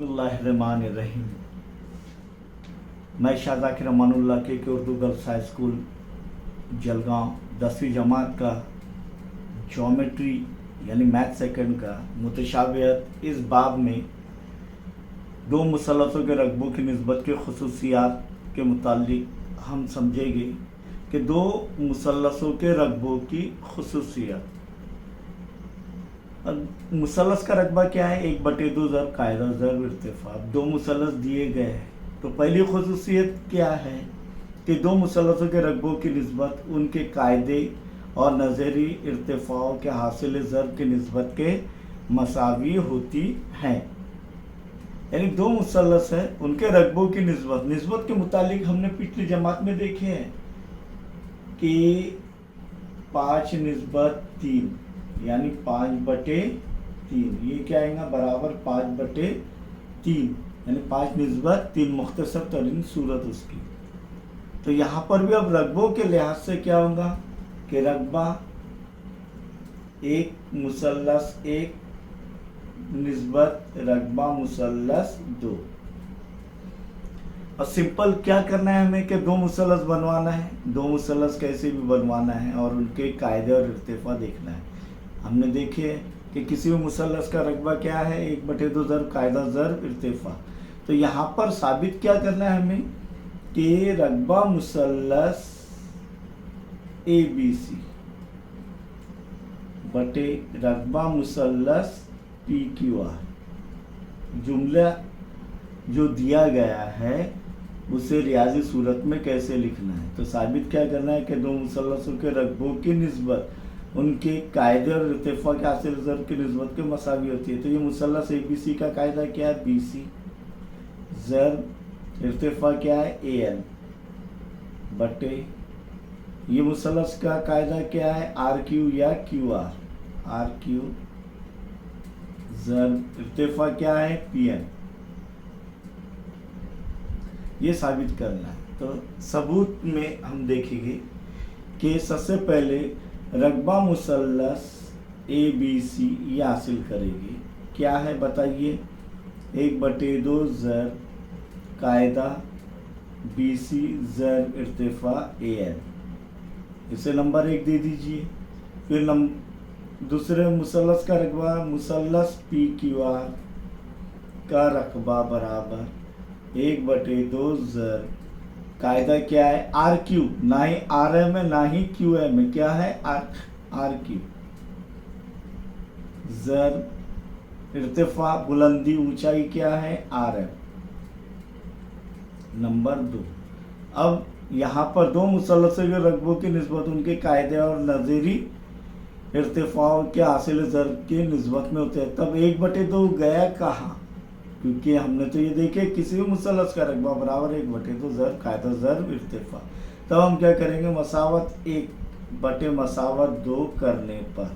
बिस्मिल्लाहिर्रहमानिर्रहीम। मैं शाह ज़ाकिर अमानुल्लाह के Urdu girls high school Jalgaon 10वीं जमात का ज्योमेट्री यानी मैथ सेकंड का मुतशाबिहत इस बाब में दो मुसल्लसों के रकबों की निस्बत के खुसूसियात के मुतालिक हम समझेंगे कि दो मुसल्लसों के रकबों की खुसूसियात। मुसल्लस का रकबा क्या है? 1/2 ज़रब कायदा ज़रब इर्तिफा। दो मुसल्लस दिए गए हैं तो पहली खुसूसियत क्या है कि दो मुसल्लसों के रकबों की निस्बत उनके कायदे और नज़री इर्तिफाओं के हासिल ज़रब की निस्बत के मसावी होती हैं। यानी दो मुसल्लस है उनके रकबों की निस्बत के मुतालिक हमने पिछली जमात में देखे हैं कि 5/3 यानी 5/3 ये क्या आएगा बराबर 5/3 यानी 5/3 मुख्तसर तरीन सूरत उसकी। तो यहाँ पर भी अब रकबों के लिहाज से क्या होगा कि रकबा एक मुसल्लस एक निस्बत रकबा मुसल्लस 2। और सिंपल क्या करना है हमें कि दो मुसल्लस बनवाना है, दो मुसल्लस कैसे भी बनवाना है और उनके कायदे और इर्तिफा देखना है। हमने देखे कि किसी भी मुसल्लस का रकबा क्या है 1/2 ज़रब कायदा ज़रब इर्तिफा। तो यहाँ पर साबित क्या करना है हमें कि रकबा मुसल्लस ABC बटे रकबा मुसल्लस PQR जुमला जो दिया गया है उसे रियाजी सूरत में कैसे लिखना है। तो साबित क्या करना है कि दो मुसल्लसों के रकबों की निस्बत उनके कायदे और इर्तिफा के हासिल ज़रब की निस्बत के मसावी होती है। तो ये मुसल्लस ABC का कायदा क्या है BC ज़रब इर्तिफा क्या है AL बटे ये मुसल्लस का कायदा क्या है RQ या QR RQ ज़रब इर्तिफा क्या है PN। ये साबित करना है। तो सबूत में हम देखेंगे कि सबसे पहले रकबा मुसल्लस ABC ये हासिल करेगी। क्या है बताइए? 1/2 ज़रब कायदा BC ज़रब इर्तिफा AL। इसे नंबर 1 दे दीजिए। फिर दूसरे मुसल्लस का रकबा मुसल्लस PQR का रकबा बराबर 1/2 ज़रब कायदा क्या है RQ, ना ही RM है ना ही QM है, क्या है RQ ज़रब इर्तिफा बुलंदी ऊंचाई क्या है RM। नंबर 2, अब यहाँ पर दो मुसल्लसों के रकबों की निस्बत उनके कायदे और नज़ीरी इर्तिफाओं के हासिल ज़रब की निस्बत में होते हैं। तब 1/2 गया कहाँ? क्योंकि हमने तो ये देखे किसी भी मुसल्लस का रकबा बराबर 1/2 ज़रब कायदा ज़रब इर्तिफा। तब हम क्या करेंगे मसावत 1/2 करने पर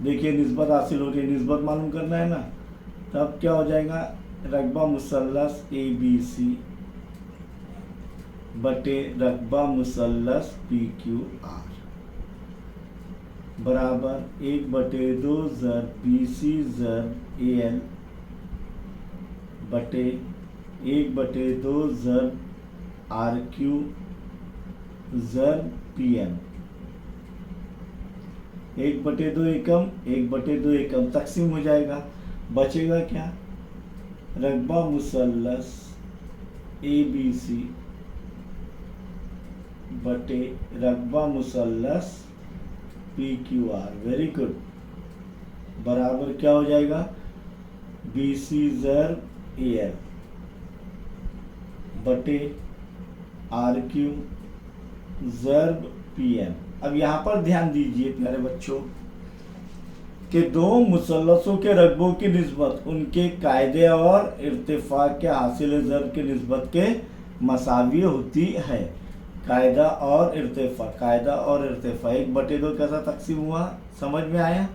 देखिए निस्बत हासिल हो रही है, निस्बत मालूम करना है ना। तब क्या हो जाएगा रकबा मुसल्लस ABC बटे रकबा मुसल्लस PQR बराबर 1/2 ज़रब BC ज़रब AL बटे 1/2 ज़रब RQ ज़रब PM। 1/2 एकम 1/2 एकम तकसीम हो जाएगा। बचेगा क्या? रकबा मुसल्लस ABC बटे रकबा मुसल्लस PQR। वेरी गुड बराबर क्या हो जाएगा BC ज़रब AL बटे RQ ज़रब PM। अब यहाँ पर ध्यान दीजिए प्यारे बच्चों कि दो मुसल्लसों के रकबों की निस्बत उनके कायदे और इर्तिफा के हासिल ज़रब की निस्बत के मसावी होती है। कायदा और इर्तिफा 1/2 कैसा तकसीम हुआ समझ में आया?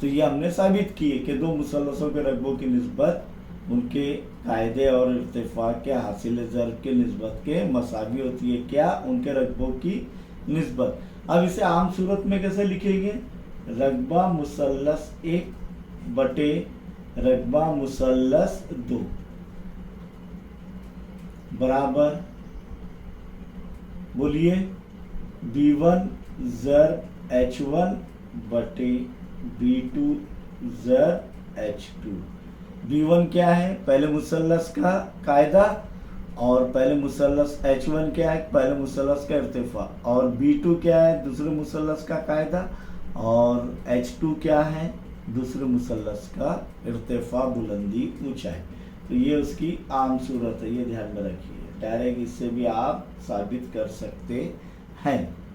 तो ये हमने साबित किए कि दो मुसल्लसों के रकबों की निस्बत उनके कायदे और इर्तिफा के हासिल ज़रब के निस्बत के मसावी होती है। क्या? उनके रकबों की निस्बत। अब इसे आम सूरत में कैसे लिखेंगे? रकबा मुसल्लस 1 बटे रकबा मुसल्लस 2 बराबर, बोलिए, B1 ज़र H1 बटे B2 ज़र H2। B1 क्या है? पहले मुसल्लस का कायदा, और पहले मुसल्लस H1 क्या है? पहले मुसल्लस का इर्तिफा, और B2 क्या है? दूसरे मुसल्लस का कायदा, और H2 क्या है? दूसरे मुसल्लस का इर्तिफा, बुलंदी, ऊंचाई। तो ये उसकी आम सूरत है, ये ध्यान में रखिए। डायरेक्ट इससे भी आप साबित कर सकते हैं।